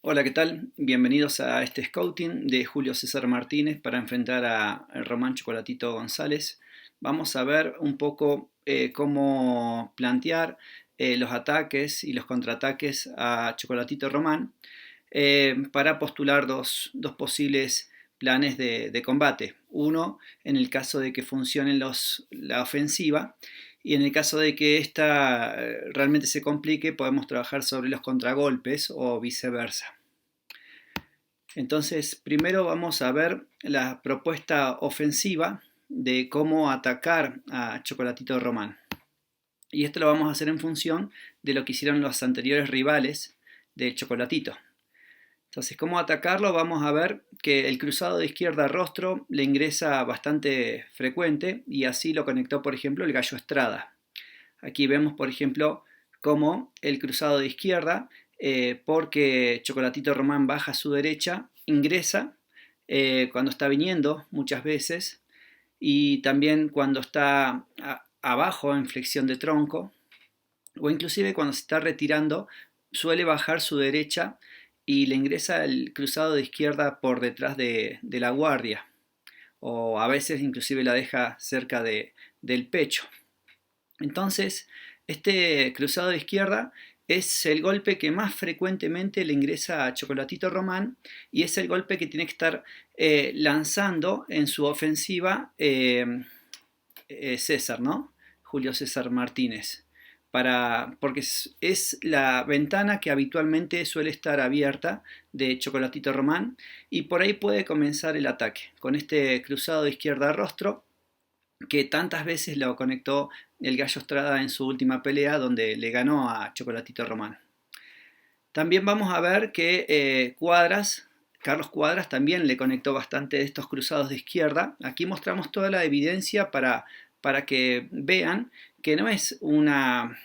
Hola, ¿qué tal? Bienvenidos a este scouting de Julio César Martínez para enfrentar a Román Chocolatito González. Vamos a ver un poco cómo plantear los ataques y los contraataques a Chocolatito Román para postular dos posibles planes de combate. Uno, en el caso de que funcione la ofensiva, y en el caso de que esta realmente se complique, podemos trabajar sobre los contragolpes o viceversa. Entonces, primero vamos a ver la propuesta ofensiva de cómo atacar a Chocolatito Román. Y esto lo vamos a hacer en función de lo que hicieron los anteriores rivales de Chocolatito. Entonces, ¿cómo atacarlo? Vamos a ver que el cruzado de izquierda a rostro le ingresa bastante frecuente y así lo conectó, por ejemplo, el Gallo Estrada. Aquí vemos, por ejemplo, cómo el cruzado de izquierda, porque Chocolatito Román baja a su derecha, ingresa cuando está viniendo muchas veces y también cuando está abajo en flexión de tronco o inclusive cuando se está retirando suele bajar su derecha y le ingresa el cruzado de izquierda por detrás de la guardia o a veces inclusive la deja cerca del pecho. Entonces, este cruzado de izquierda es el golpe que más frecuentemente le ingresa a Chocolatito Román y es el golpe que tiene que estar lanzando en su ofensiva César, ¿no? Julio César Martínez. Porque es la ventana que habitualmente suele estar abierta de Chocolatito Román y por ahí puede comenzar el ataque con este cruzado de izquierda a rostro que tantas veces lo conectó el Gallo Estrada en su última pelea donde le ganó a Chocolatito Román. También vamos a ver que Carlos Cuadras también le conectó bastante de estos cruzados de izquierda. Aquí mostramos toda la evidencia para que vean que no es una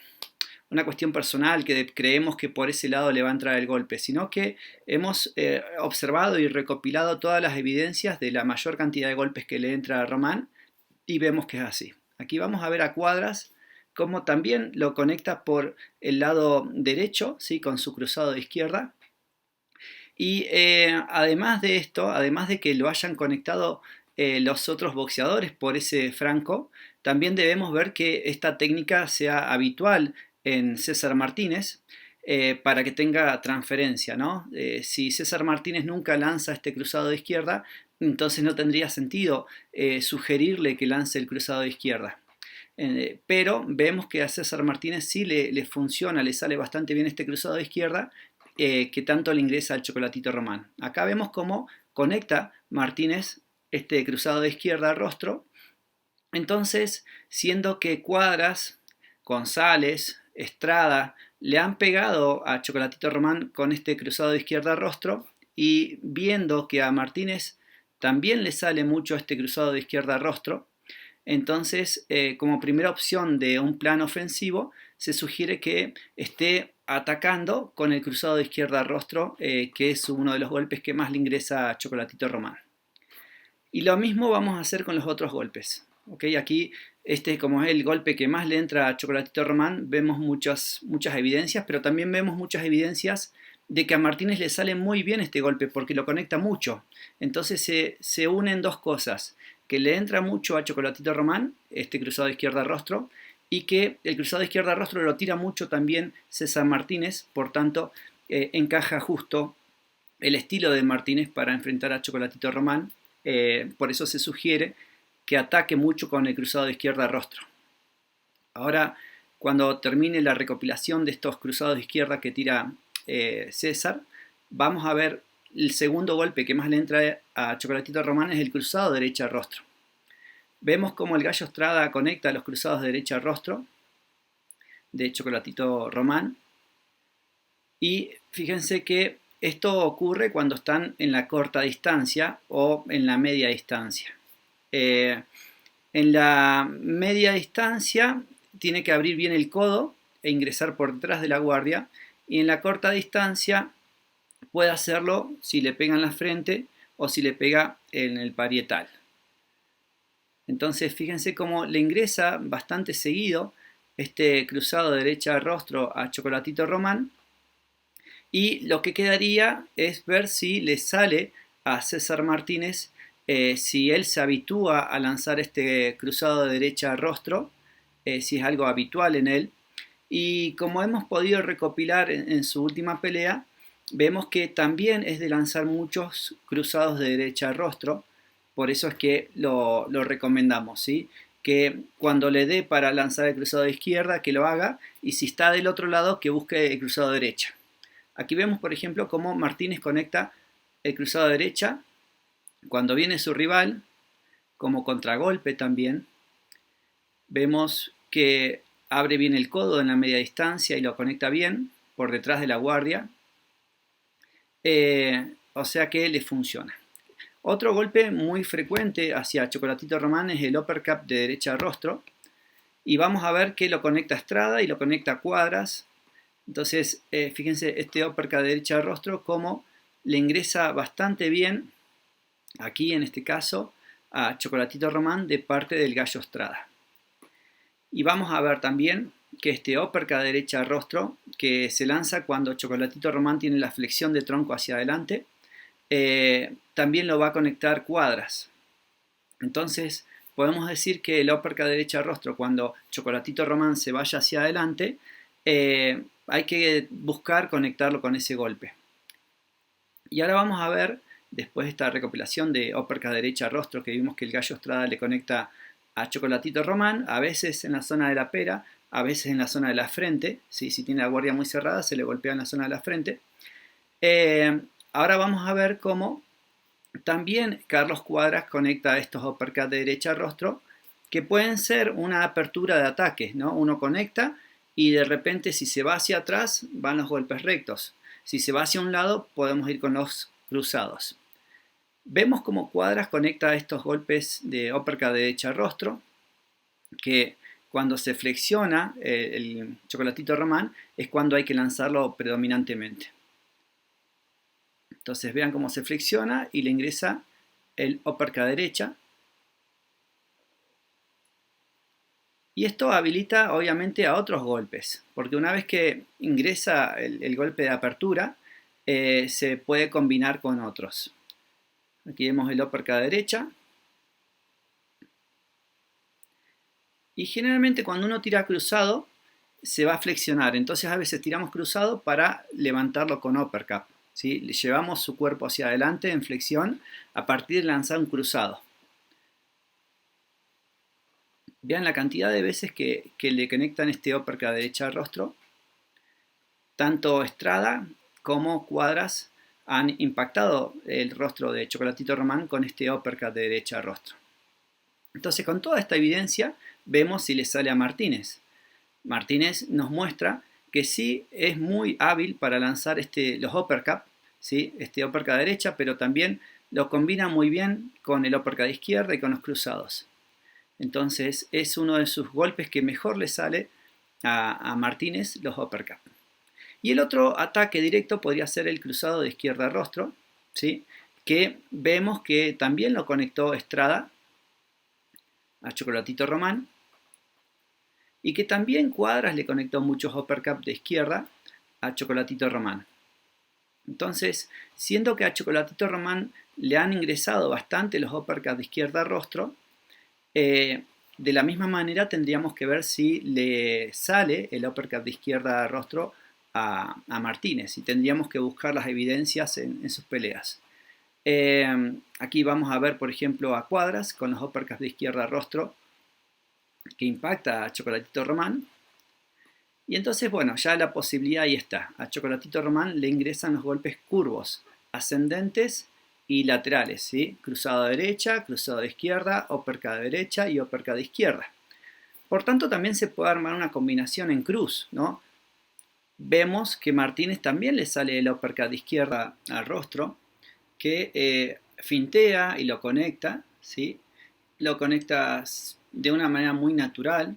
cuestión personal que creemos que por ese lado le va a entrar el golpe, sino que hemos observado y recopilado todas las evidencias de la mayor cantidad de golpes que le entra a Román y vemos que es así. Aquí vamos a ver a Cuadras como también lo conecta por el lado derecho, ¿sí? Con su cruzado de izquierda. Y además de esto, además de que lo hayan conectado los otros boxeadores por ese franco, también debemos ver que esta técnica sea habitual en César Martínez para que tenga transferencia, ¿no? Si César Martínez nunca lanza este cruzado de izquierda, entonces no tendría sentido sugerirle que lance el cruzado de izquierda. Pero vemos que a César Martínez sí le funciona, le sale bastante bien este cruzado de izquierda que tanto le ingresa al Chocolatito Román. Acá vemos cómo conecta Martínez este cruzado de izquierda al rostro. Entonces, siendo que Cuadras, González, Estrada le han pegado a Chocolatito Román con este cruzado de izquierda al rostro y viendo que a Martínez también le sale mucho este cruzado de izquierda al rostro, entonces, como primera opción de un plan ofensivo, se sugiere que esté atacando con el cruzado de izquierda al rostro, que es uno de los golpes que más le ingresa a Chocolatito Román. Y lo mismo vamos a hacer con los otros golpes. ¿Okay? Aquí, como es el golpe que más le entra a Chocolatito Román, vemos muchas evidencias, pero también vemos muchas evidencias de que a Martínez le sale muy bien este golpe porque lo conecta mucho. Entonces se unen dos cosas, que le entra mucho a Chocolatito Román, este cruzado de izquierda a rostro, y que el cruzado de izquierda a rostro lo tira mucho también César Martínez, por tanto encaja justo el estilo de Martínez para enfrentar a Chocolatito Román, por eso se sugiere que ataque mucho con el cruzado de izquierda a rostro. Ahora, cuando termine la recopilación de estos cruzados de izquierda que tira César, vamos a ver el segundo golpe que más le entra a Chocolatito Román es el cruzado derecha a rostro. Vemos cómo el Gallo Estrada conecta los cruzados de derecha a rostro de Chocolatito Román. Y fíjense que esto ocurre cuando están en la corta distancia o en la media distancia. En la media distancia tiene que abrir bien el codo e ingresar por detrás de la guardia. Y en la corta distancia puede hacerlo si le pega en la frente o si le pega en el parietal. Entonces fíjense cómo le ingresa bastante seguido este cruzado de derecha al rostro a Chocolatito Román. Y lo que quedaría es ver si le sale a César Martínez, si él se habitúa a lanzar este cruzado de derecha a rostro, si es algo habitual en él. Y como hemos podido recopilar en su última pelea, vemos que también es de lanzar muchos cruzados de derecha a rostro, por eso es que lo recomendamos, ¿sí? Que cuando le dé para lanzar el cruzado de izquierda, que lo haga, y si está del otro lado, que busque el cruzado de derecha. Aquí vemos, por ejemplo, cómo Martínez conecta el cruzado de derecha cuando viene su rival, como contragolpe también. Vemos que abre bien el codo en la media distancia y lo conecta bien por detrás de la guardia. O sea que le funciona. Otro golpe muy frecuente hacia Chocolatito Román es el uppercut de derecha a rostro. Y vamos a ver que lo conecta a Estrada y lo conecta a Cuadras. Entonces, fíjense este uppercut de derecha a rostro, cómo le ingresa bastante bien, aquí en este caso, a Chocolatito Román de parte del Gallo Estrada. Y vamos a ver también que este uppercut de derecha a rostro, que se lanza cuando Chocolatito Román tiene la flexión de tronco hacia adelante, también lo va a conectar Cuadras. Entonces, podemos decir que el uppercut de derecha a rostro, cuando Chocolatito Román se vaya hacia adelante, hay que buscar conectarlo con ese golpe. Y ahora vamos a ver, después de esta recopilación de uppercut de derecha a rostro, que vimos que el Gallo Estrada le conecta a Chocolatito Román, a veces en la zona de la pera, a veces en la zona de la frente, ¿sí? Si tiene la guardia muy cerrada se le golpea en la zona de la frente. Ahora vamos a ver cómo también Carlos Cuadras conecta estos uppercuts de derecha a rostro, que pueden ser una apertura de ataque, ¿no? Uno conecta y de repente si se va hacia atrás van los golpes rectos. Si se va hacia un lado podemos ir con los cruzados. Vemos cómo Cuadras conecta estos golpes de uppercut de derecha a rostro, que cuando se flexiona el Chocolatito Román es cuando hay que lanzarlo predominantemente. Entonces vean cómo se flexiona y le ingresa el uppercut a derecha. Y esto habilita obviamente a otros golpes, porque una vez que ingresa el golpe de apertura, se puede combinar con otros. Aquí vemos el uppercut a derecha. Y generalmente cuando uno tira cruzado, se va a flexionar. Entonces a veces tiramos cruzado para levantarlo con uppercut, ¿sí? Llevamos su cuerpo hacia adelante en flexión a partir de lanzar un cruzado. Vean la cantidad de veces que le conectan este uppercut a derecha al rostro. Tanto Estrada como Cuadras han impactado el rostro de Chocolatito Román con este uppercut de derecha al rostro. Entonces, con toda esta evidencia, vemos si le sale a Martínez. Martínez nos muestra que sí es muy hábil para lanzar los uppercut, ¿sí? Este uppercut a derecha, pero también lo combina muy bien con el uppercut de izquierda y con los cruzados. Entonces es uno de sus golpes que mejor le sale a Martínez, los uppercut. Y el otro ataque directo podría ser el cruzado de izquierda a rostro, ¿sí? Que vemos que también lo conectó Estrada a Chocolatito Román y que también Cuadras le conectó muchos uppercut de izquierda a Chocolatito Román. Entonces, siendo que a Chocolatito Román le han ingresado bastante los uppercut de izquierda a rostro, de la misma manera tendríamos que ver si le sale el uppercut de izquierda a rostro a Martínez y tendríamos que buscar las evidencias en sus peleas. Aquí vamos a ver, por ejemplo, a Cuadras con los uppercuts de izquierda a rostro que impacta a Chocolatito Román. Y entonces, bueno, ya la posibilidad ahí está. A Chocolatito Román le ingresan los golpes curvos, ascendentes y laterales, ¿sí? Cruzado de derecha, cruzado de izquierda, uppercut de derecha y uppercut de izquierda. Por tanto, también se puede armar una combinación en cruz, ¿no? Vemos que Martínez también le sale el uppercut de izquierda al rostro, que fintea y lo conecta, ¿sí? Lo conecta de una manera muy natural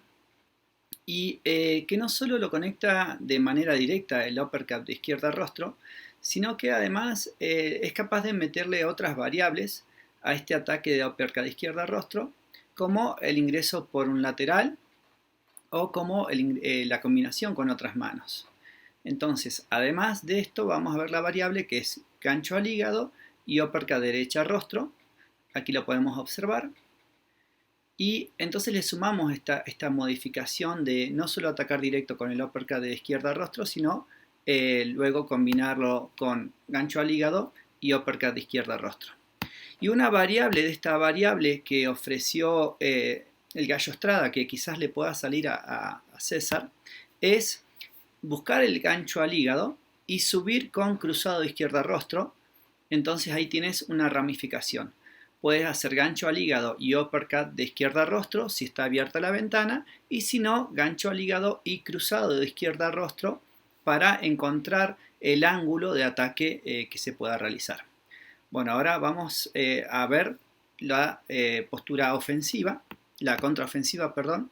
y que no solo lo conecta de manera directa el uppercut de izquierda al rostro, sino que además es capaz de meterle otras variables a este ataque de uppercut de izquierda al rostro, como el ingreso por un lateral o como la combinación con otras manos. Entonces, además de esto, vamos a ver la variable que es gancho al hígado y uppercut derecha rostro. Aquí lo podemos observar. Y entonces le sumamos esta modificación de no solo atacar directo con el uppercut de izquierda rostro, sino luego combinarlo con gancho al hígado y uppercut de izquierda rostro. Y una variable de esta variable que ofreció el Gallo Estrada, que quizás le pueda salir a César, es buscar el gancho al hígado y subir con cruzado de izquierda rostro. Entonces ahí tienes una ramificación. Puedes hacer gancho al hígado y uppercut de izquierda rostro si está abierta la ventana, y si no, gancho al hígado y cruzado de izquierda rostro para encontrar el ángulo de ataque que se pueda realizar. Bueno, ahora vamos a ver la postura ofensiva, la contraofensiva, perdón.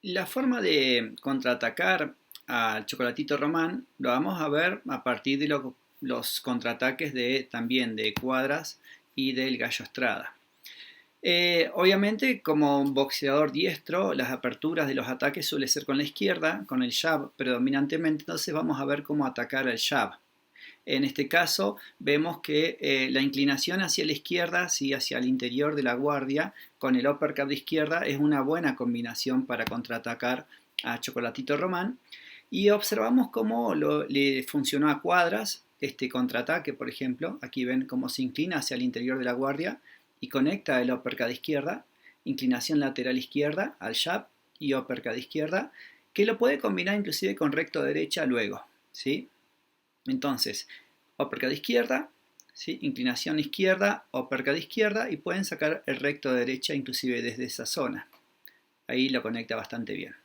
La forma de contraatacar al Chocolatito Román lo vamos a ver a partir de los contraataques también de Cuadras y del Gallo Estrada. Obviamente, como un boxeador diestro, las aperturas de los ataques suele ser con la izquierda, con el jab predominantemente, entonces vamos a ver cómo atacar el jab. En este caso vemos que la inclinación hacia la izquierda, sí, hacia el interior de la guardia, con el uppercut de izquierda es una buena combinación para contraatacar a Chocolatito Román. Y observamos cómo le funcionó a Cuadras este contraataque, por ejemplo. Aquí ven cómo se inclina hacia el interior de la guardia y conecta el uppercut de izquierda, inclinación lateral izquierda al jab y uppercut de izquierda, que lo puede combinar inclusive con recto derecha luego, ¿sí? Entonces, uppercut de izquierda, ¿sí? Inclinación izquierda, uppercut de izquierda, y pueden sacar el recto de derecha inclusive desde esa zona. Ahí lo conecta bastante bien.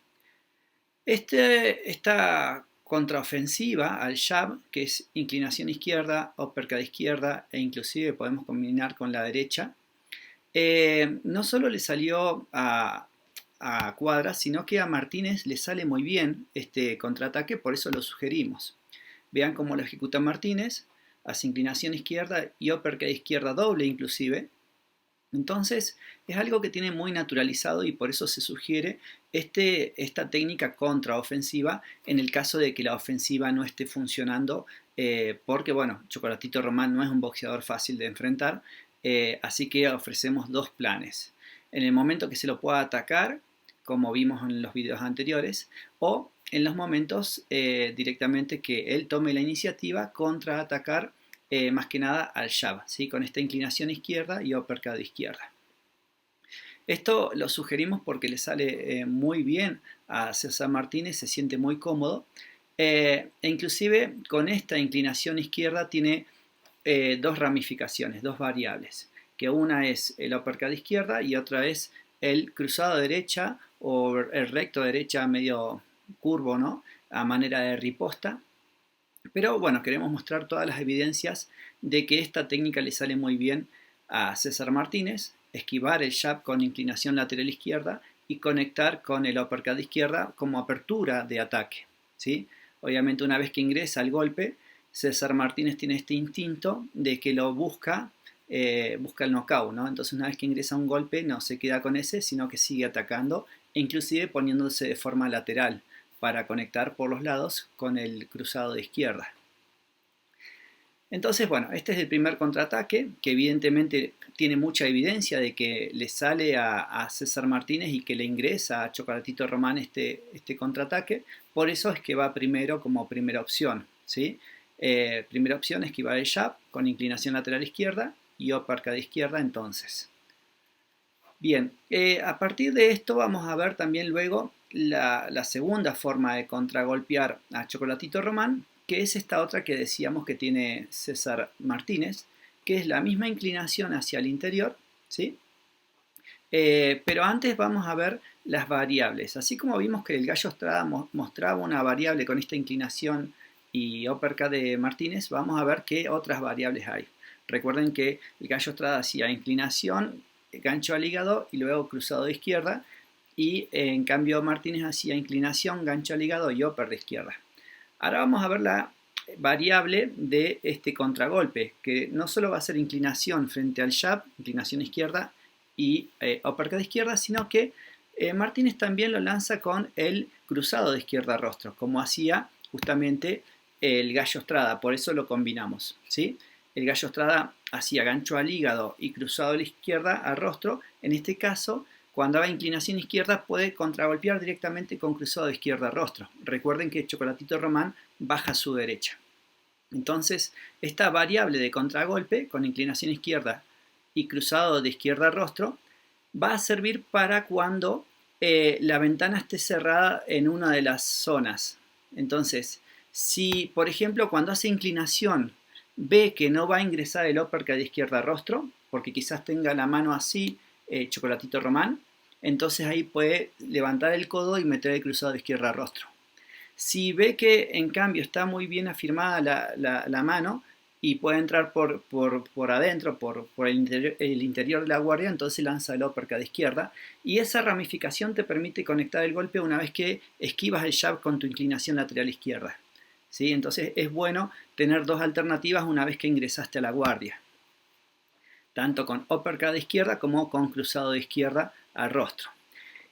Esta contraofensiva al jab, que es inclinación izquierda, uppercut de izquierda, e inclusive podemos combinar con la derecha, no solo le salió a Cuadras, sino que a Martínez le sale muy bien este contraataque, por eso lo sugerimos. Vean cómo lo ejecuta Martínez, hace inclinación izquierda y uppercut izquierda doble inclusive. Entonces es algo que tiene muy naturalizado y por eso se sugiere esta técnica contraofensiva en el caso de que la ofensiva no esté funcionando, porque bueno, Chocolatito Román no es un boxeador fácil de enfrentar, así que ofrecemos dos planes. En el momento que se lo pueda atacar, como vimos en los videos anteriores, o en los momentos directamente que él tome la iniciativa contra atacar más que nada al jab, ¿sí? Con esta inclinación izquierda y uppercut de izquierda. Esto lo sugerimos porque le sale muy bien a César Martínez, se siente muy cómodo, e inclusive con esta inclinación izquierda tiene dos ramificaciones, dos variables, que una es el uppercut de izquierda y otra es el cruzado derecha o el recto derecha medio curvo, ¿no? A manera de riposta. Pero bueno, queremos mostrar todas las evidencias de que esta técnica le sale muy bien a César Martínez, esquivar el jab con inclinación lateral izquierda y conectar con el uppercut de izquierda como apertura de ataque, ¿sí? Obviamente una vez que ingresa el golpe, César Martínez tiene este instinto de que lo busca el knockout, ¿no? Entonces una vez que ingresa un golpe no se queda con ese, sino que sigue atacando, e inclusive poniéndose de forma lateral para conectar por los lados con el cruzado de izquierda. Entonces, bueno, este es el primer contraataque, que evidentemente tiene mucha evidencia de que le sale a César Martínez y que le ingresa a Chocolatito Román este contraataque. Por eso es que va primero como primera opción, ¿sí? Primera opción, esquivar el jab con inclinación lateral izquierda y uppercut de izquierda entonces. Bien, a partir de esto vamos a ver también luego la segunda forma de contragolpear a Chocolatito Román, que es esta otra que decíamos que tiene César Martínez, que es la misma inclinación hacia el interior, ¿sí? Pero antes vamos a ver las variables. Así como vimos que el Gallo Estrada mostraba una variable con esta inclinación y uppercut de Martínez, vamos a ver qué otras variables hay. Recuerden que el Gallo Estrada hacía inclinación, gancho al hígado y luego cruzado de izquierda, y en cambio Martínez hacía inclinación, gancho al hígado y upper de izquierda. Ahora vamos a ver la variable de este contragolpe, que no solo va a ser inclinación frente al jab, inclinación izquierda y uppercut de izquierda, sino que Martínez también lo lanza con el cruzado de izquierda a rostro, como hacía justamente el Gallo Estrada, por eso lo combinamos, ¿sí? El Gallo Estrada hacía gancho al hígado y cruzado a la izquierda a rostro. En este caso, cuando haga inclinación izquierda, puede contragolpear directamente con cruzado de izquierda a rostro. Recuerden que Chocolatito Román baja a su derecha. Entonces, esta variable de contragolpe con inclinación izquierda y cruzado de izquierda a rostro va a servir para cuando la ventana esté cerrada en una de las zonas. Entonces, si por ejemplo cuando hace inclinación ve que no va a ingresar el uppercut de izquierda a rostro, porque quizás tenga la mano así, Chocolatito Román, entonces ahí puede levantar el codo y meter el cruzado de izquierda a rostro. Si ve que en cambio está muy bien afirmada la mano y puede entrar por adentro, por el interior de la guardia, entonces lanza el uppercut de izquierda. Y esa ramificación te permite conectar el golpe una vez que esquivas el jab con tu inclinación lateral izquierda. ¿Sí? Entonces es bueno tener dos alternativas una vez que ingresaste a la guardia. Tanto con uppercut de izquierda como con cruzado de izquierda al rostro.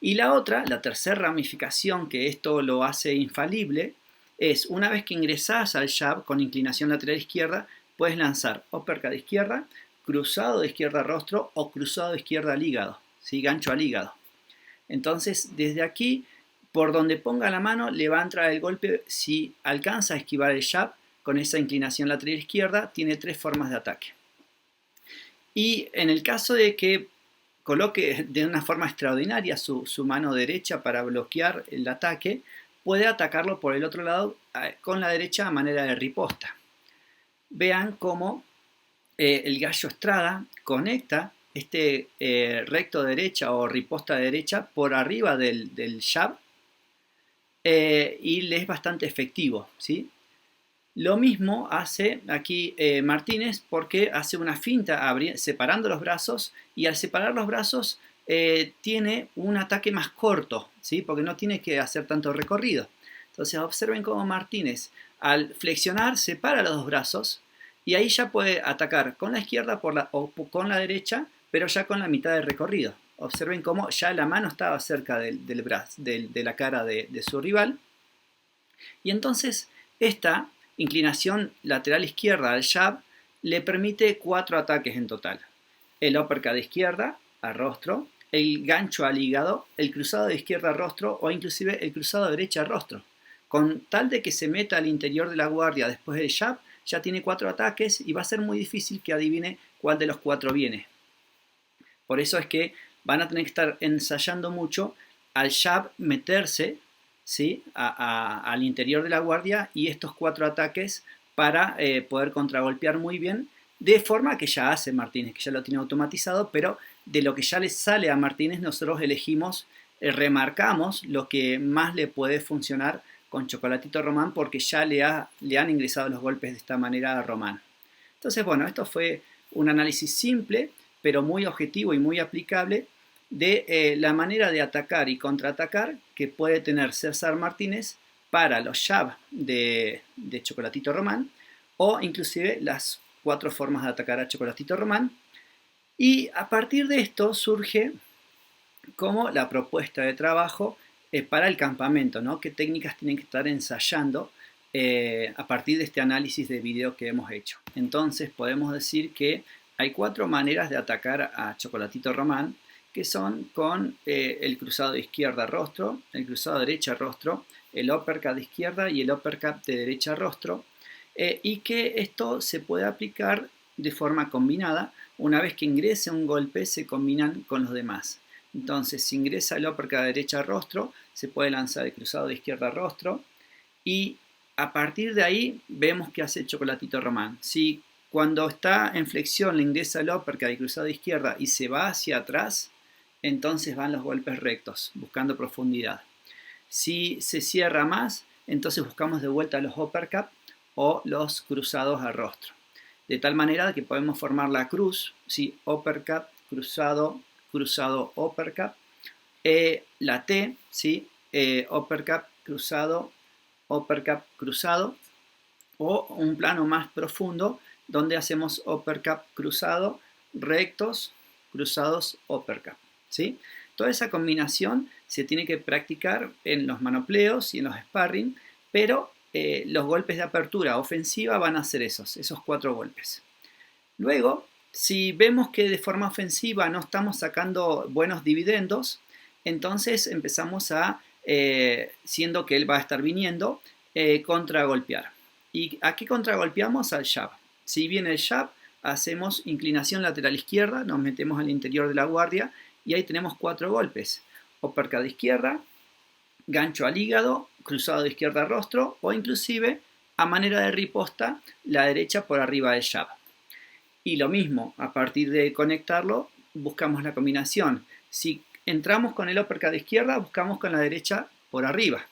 Y la otra, la tercera ramificación que esto lo hace infalible, es una vez que ingresás al jab con inclinación lateral izquierda, puedes lanzar uppercut de izquierda, cruzado de izquierda a rostro o cruzado de izquierda al hígado, ¿sí? Gancho al hígado. Entonces, desde aquí, por donde ponga la mano, le va a entrar el golpe. Si alcanza a esquivar el jab con esa inclinación lateral izquierda, tiene tres formas de ataque. Y en el caso de que coloque de una forma extraordinaria su mano derecha para bloquear el ataque, puede atacarlo por el otro lado con la derecha a manera de riposta. Vean cómo el Gallo Estrada conecta este recto derecha o riposta derecha por arriba del jab y le es bastante efectivo, ¿sí? Lo mismo hace aquí Martínez porque hace una finta separando los brazos y al separar los brazos tiene un ataque más corto, ¿sí? Porque no tiene que hacer tanto recorrido. Entonces observen cómo Martínez al flexionar separa los dos brazos y ahí ya puede atacar con la izquierda o con la derecha, pero ya con la mitad del recorrido. Observen cómo ya la mano estaba cerca del brazo, de la cara de su rival. Y entonces esta inclinación lateral izquierda al jab le permite 4 ataques en total. El uppercut de izquierda a rostro, el gancho al hígado, el cruzado de izquierda a rostro o inclusive el cruzado de derecha a rostro. Con tal de que se meta al interior de la guardia después del jab, ya tiene 4 ataques y va a ser muy difícil que adivine cuál de los 4 viene. Por eso es que van a tener que estar ensayando mucho al jab meterse, ¿sí? Al interior de la guardia y estos 4 ataques para poder contragolpear muy bien, de forma que ya hace Martínez, que ya lo tiene automatizado, pero de lo que ya le sale a Martínez nosotros elegimos, remarcamos lo que más le puede funcionar con Chocolatito Román porque ya le han ingresado los golpes de esta manera a Román. Entonces, bueno, esto fue un análisis simple, pero muy objetivo y muy aplicable de la manera de atacar y contraatacar que puede tener César Martínez para los jab de Chocolatito Román o inclusive las 4 formas de atacar a Chocolatito Román. Y a partir de esto surge como la propuesta de trabajo para el campamento, ¿no? ¿Qué técnicas tienen que estar ensayando a partir de este análisis de video que hemos hecho? Entonces podemos decir que hay 4 maneras de atacar a Chocolatito Román, que son con el cruzado de izquierda rostro, el cruzado de derecha rostro, el uppercut de izquierda y el uppercut de derecha rostro, y que esto se puede aplicar de forma combinada. Una vez que ingrese un golpe se combinan con los demás. Entonces, si ingresa el uppercut de derecha a rostro, se puede lanzar el cruzado de izquierda a rostro y a partir de ahí vemos que hace el Chocolatito Román. Si cuando está en flexión le ingresa el uppercut de cruzado de izquierda y se va hacia atrás, entonces van los golpes rectos, buscando profundidad. Si se cierra más, entonces buscamos de vuelta los uppercut o los cruzados a rostro. De tal manera que podemos formar la cruz, ¿sí? Uppercut, cruzado, cruzado, uppercut. La T, ¿sí? Uppercut, cruzado, uppercut, cruzado. O un plano más profundo donde hacemos uppercut, cruzado, rectos, cruzados, uppercut, ¿sí? Toda esa combinación se tiene que practicar en los manopleos y en los sparring, pero los golpes de apertura ofensiva van a ser esos 4 golpes. Luego, si vemos que de forma ofensiva no estamos sacando buenos dividendos, entonces empezamos a, siendo que él va a estar viniendo, contragolpear. ¿Y a qué contragolpeamos? Al jab. Si viene el jab, hacemos inclinación lateral izquierda, nos metemos al interior de la guardia y ahí tenemos 4 golpes. Uppercut de izquierda, gancho al hígado, cruzado de izquierda a rostro o inclusive a manera de riposta la derecha por arriba del jab. Y lo mismo, a partir de conectarlo, buscamos la combinación. Si entramos con el uppercut de izquierda, buscamos con la derecha por arriba.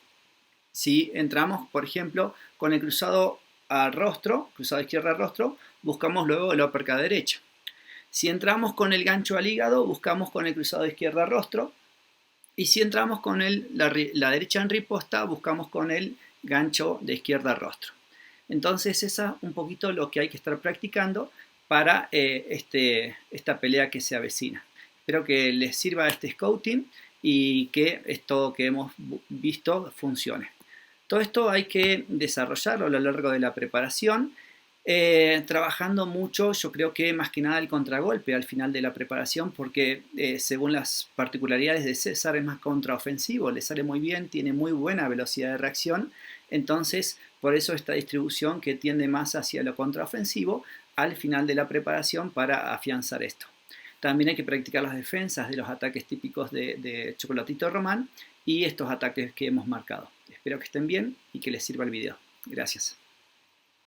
Si entramos, por ejemplo, con el cruzado al rostro, cruzado de izquierda al rostro, buscamos luego el uppercut de derecha. Si entramos con el gancho al hígado, buscamos con el cruzado de izquierda al rostro. Y si entramos con la derecha en riposta, buscamos con el gancho de izquierda al rostro. Entonces, esa es un poquito lo que hay que estar practicando para esta pelea que se avecina. Espero que les sirva este scouting y que esto que hemos visto funcione. Todo esto hay que desarrollarlo a lo largo de la preparación, trabajando mucho, yo creo que más que nada el contragolpe al final de la preparación, porque según las particularidades de César es más contraofensivo, le sale muy bien, tiene muy buena velocidad de reacción, entonces por eso esta distribución que tiende más hacia lo contraofensivo al final de la preparación para afianzar esto. También hay que practicar las defensas de los ataques típicos de Chocolatito Román y estos ataques que hemos marcado. Espero que estén bien y que les sirva el video. Gracias.